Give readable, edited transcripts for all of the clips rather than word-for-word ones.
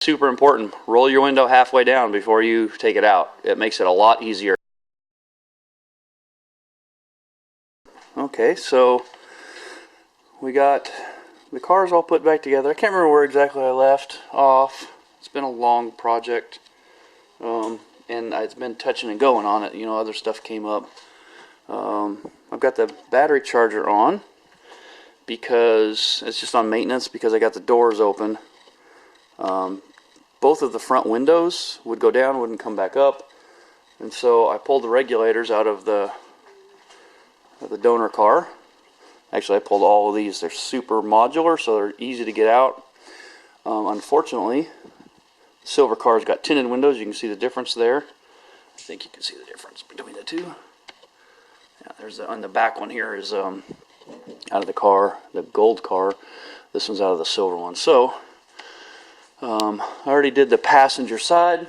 Super important. Roll your window halfway down before you take it out. It makes it a lot easier. Okay, so we got the cars all put back together. I can't remember where exactly I left off. It's been a long project, and I've been touching and going on it. You know, other stuff came up. I've got the battery charger on because it's just on maintenance because I got the doors open. Both of the front windows would go down, wouldn't come back up, and so I pulled the regulators out of the donor car. Actually, I pulled all of these. They're super modular, so they're easy to get out. Unfortunately, the silver car's got tinted windows. You can see the difference there. I think you can see the difference between the two. Yeah, there's on the back one here is out of the car, the gold car. This one's out of the silver one. So I already did the passenger side.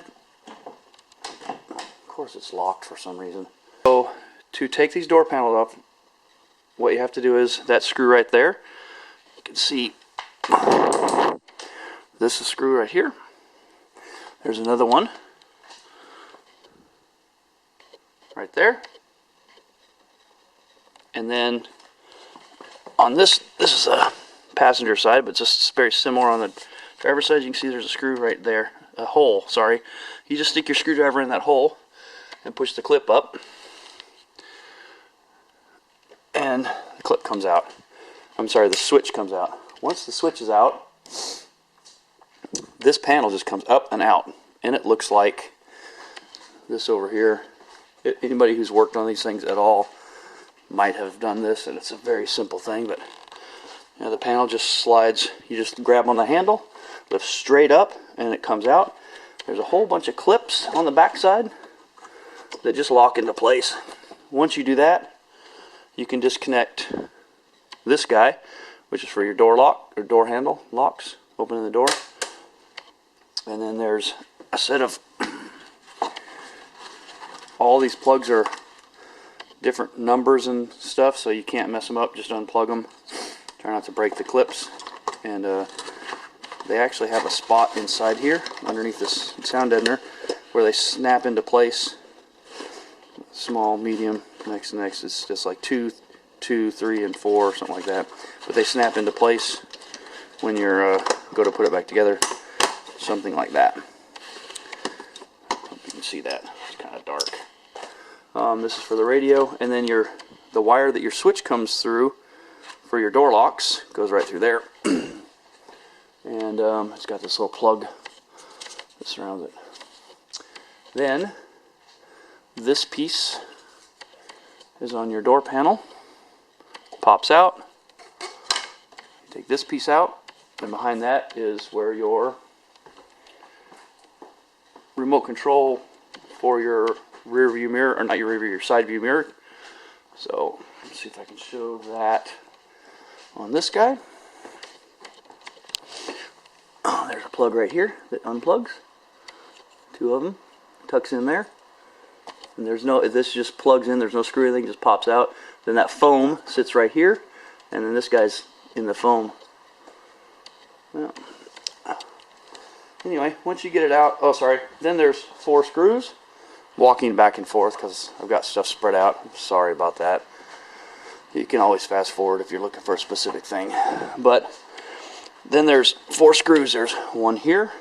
Of course, it's locked for some reason. So to take these door panels off, what you have to do is that screw right there. You can see this is a screw right here. There's another one right there. And then on this is a passenger side, but just very similar on the driver's side. You can see there's a screw right there, a hole, sorry. You just stick your screwdriver in that hole and push the clip up, and the clip comes out. I'm sorry, the switch comes out. Once the switch is out, this panel just comes up and out, and it looks like this over here. Anybody who's worked on these things at all might have done this, and it's a very simple thing, but you know, the panel just slides. You just grab on the handle, lift straight up, and it comes out. There's a whole bunch of clips on the back side that just lock into place. Once you do that, you can disconnect this guy, which is for your door lock or door handle locks, opening the door. And then there's a set of, all these plugs are different numbers and stuff, so you can't mess them up. Just unplug them. Try not to break the clips. And they actually have a spot inside here underneath this sound deadener where they snap into place. Small, medium, next. It's just like 2, 3, and 4, something like that. But they snap into place when you're go to put it back together, something like that. You can see that. It's kind of dark. This is for the radio, and then the wire that your switch comes through for your door locks goes right through there. And it's got this little plug that surrounds it. Then this piece is on your door panel. Pops out. Take this piece out, and behind that is where your remote control for your rear view mirror, or not your rear view, your side view mirror. So let's see if I can show that on this guy. There's a plug right here that unplugs. 2 of them. Tucks in there. And there's no, this just plugs in, there's no screw or anything, just pops out. Then that foam sits right here, and then this guy's in the foam. Well, anyway, once you get it out, oh sorry, then there's 4 screws. Walking back and forth because I've got stuff spread out. I'm sorry about that. You can always fast forward if you're looking for a specific thing. But then there's 4 screws. There's one here,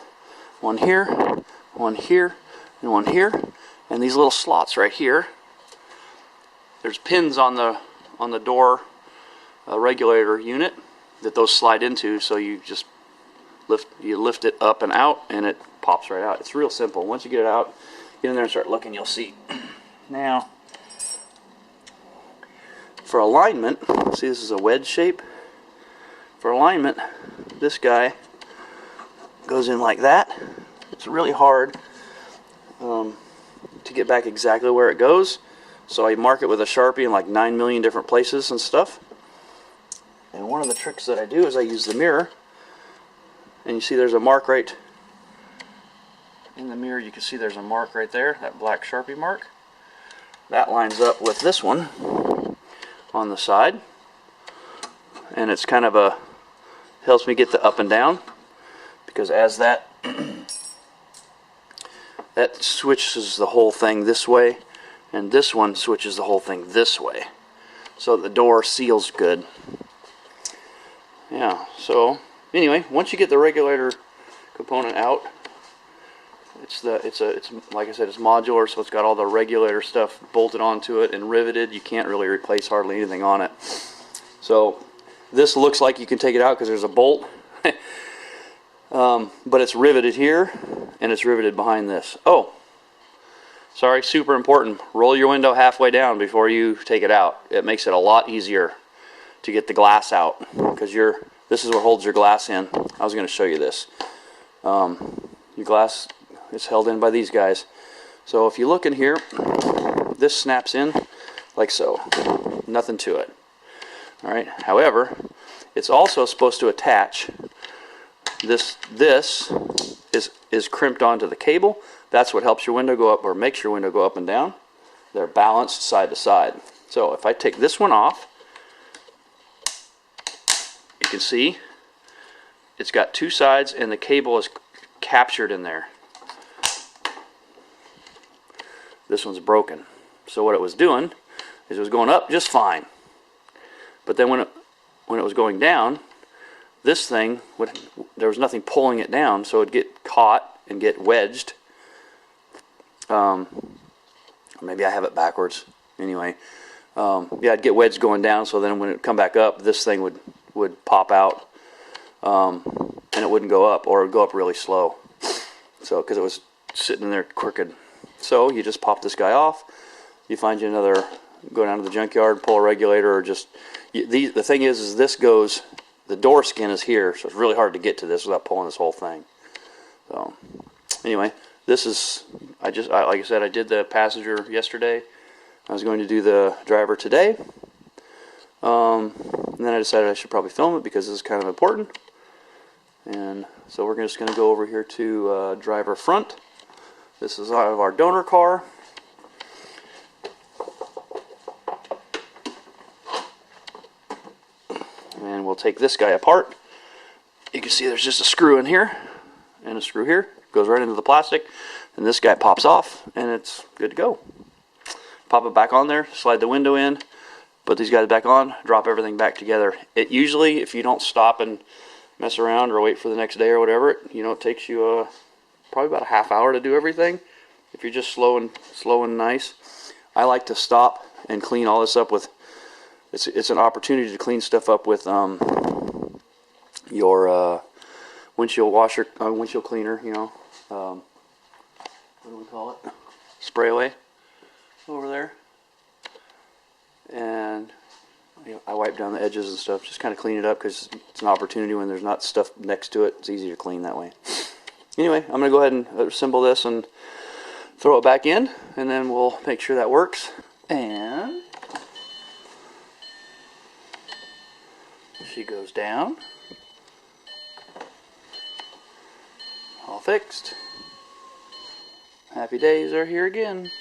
one here, one here, and one here. And these little slots right here, there's pins on the door regulator unit that those slide into, so you just lift it up and out, and it pops right out. It's real simple. Once you get it out, get in there and start looking, you'll see. Now, for alignment, see this is a wedge shape. For alignment, this guy goes in like that. It's really hard to get back exactly where it goes, so I mark it with a Sharpie in like 9 million different places and stuff. And one of the tricks that I do is I use the mirror, and you see there's a mark right in the mirror. You can see there's a mark right there, that black Sharpie mark. That lines up with this one on the side, and it's kind of helps me get the up and down, because as that that switches the whole thing this way, and this one switches the whole thing this way, so the door seals good. Yeah, so anyway, once you get the regulator component out, it's like I said, it's modular, so it's got all the regulator stuff bolted onto it and riveted. You can't really replace hardly anything on it. So this looks like you can take it out because there's a bolt, but it's riveted here and it's riveted behind this. Oh, sorry, super important. Roll your window halfway down before you take it out. It makes it a lot easier to get the glass out, because this is what holds your glass in. I was going to show you this. Your glass is held in by these guys. So if you look in here, this snaps in like so. Nothing to it. All right. However, it's also supposed to attach. This is crimped onto the cable. That's what helps your window go up, or makes your window go up and down. They're balanced side to side. So if I take this one off, you can see it's got two sides and the cable is captured in there. This one's broken. So what it was doing is it was going up just fine. But then when it was going down, this thing, there was nothing pulling it down, so it'd get caught and get wedged. Maybe I have it backwards. Anyway, yeah, I'd get wedged going down, so then when it would come back up, this thing would pop out, and it wouldn't go up, or it would go up really slow. So, because it was sitting in there crooked. So you just pop this guy off. You find you another, go down to the junkyard, pull a regulator, or just, the thing is this goes, the door skin is here, so it's really hard to get to this without pulling this whole thing. So anyway, this is, like I said, I did the passenger yesterday. I was going to do the driver today. And then I decided I should probably film it because this is kind of important. And so we're just going to go over here to driver front. This is out of our donor car. And we'll take this guy apart. You can see there's just a screw in here and a screw here. Goes right into the plastic, and this guy pops off and it's good to go. Pop it back on there, slide the window in, put these guys back on, drop everything back together. It usually, if you don't stop and mess around or wait for the next day or whatever, it takes you probably about a half hour to do everything. If you're just slow and nice. I like to stop and clean all this up with, it's an opportunity to clean stuff up with your windshield washer, windshield cleaner, what do we call it? Spray away over there. And I wipe down the edges and stuff, just kind of clean it up, because it's an opportunity when there's not stuff next to it. It's easy to clean that way. Anyway, I'm going to go ahead and assemble this and throw it back in, and then we'll make sure that works. And she goes down. All fixed. Happy days are here again.